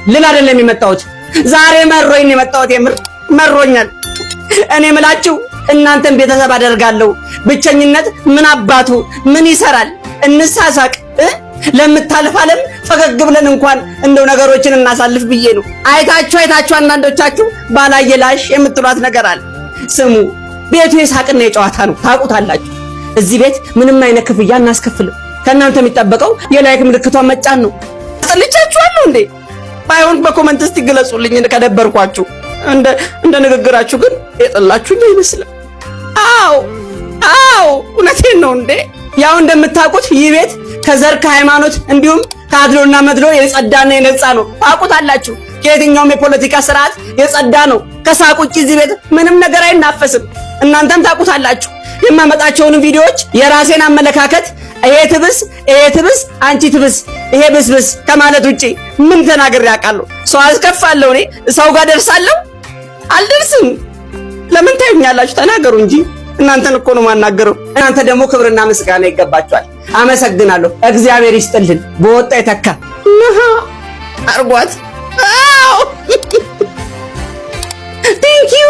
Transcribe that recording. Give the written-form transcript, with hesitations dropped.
ልል አይደለም የመጣሁት። ዛሬ መሮኝ ነው የመጣሁት። የምር መሮኛል። እኔ ምላችሁ እናንተን ቤተሰብ አደርጋለሁ። ብቸኝነት ምን አባቱ ምን ይሰራል? እንሳሳቅ ለምታልፍ ዓለም ፈገግ ብለን እንኳን እንደው ነገሮችን እናሳልፍ ብዬ ነው። አይታችሁ አንዳንዶቻችሁ ባላየላሽ የምትሏት ነገር አለ። ስሙ፣ ቤቱ የሳቅና የጨዋታ ነው። ታውቁታላችሁ። እዚህ ቤት ምንም አይነት ክፍያ እናስከፍልም። ከእናንተ የሚጠበቀው የላይክ ምልክቷን መጫን ነው። አስጠልቻችኋለሁ እንዴ? ባይሆን በኮመንት እስቲ ግለጹልኝ ከደበርኳችሁ። እንደ ንግግራችሁ ግን የጠላችሁኝ አይመስልም። አዎ እውነቴን ነው እንዴ። ያው እንደምታውቁት ይህ ቤት ከዘር ከሃይማኖት እንዲሁም ከአድሎና መድሎ የጸዳና የነጻ ነው። ታውቁታላችሁ። ከየትኛውም የፖለቲካ ስርዓት የጸዳ ነው። ከሳቅ ውጪ እዚህ ቤት ምንም ነገር አይናፈስም። እናንተም ታውቁታላችሁ። የማመጣቸውን ቪዲዮዎች የራሴን አመለካከት ይሄ ትብስ አንቺ ትብስ ይሄ ብስብስ ከማለት ውጪ ምን ተናግሬ አውቃለሁ? ሰው አስከፋለሁ? እኔ ሰው ጋር ደርሳለሁ? አልደርስም። ለምን ታዩኛላችሁ? ተናገሩ እንጂ። እናንተን እኮ ነው ማናገረው። እናንተ ደግሞ ክብርና ምስጋና ይገባችኋል። አመሰግናለሁ። እግዚአብሔር ይስጥልን። በወጣ የተካ አርጓት። ቴንክ ዩ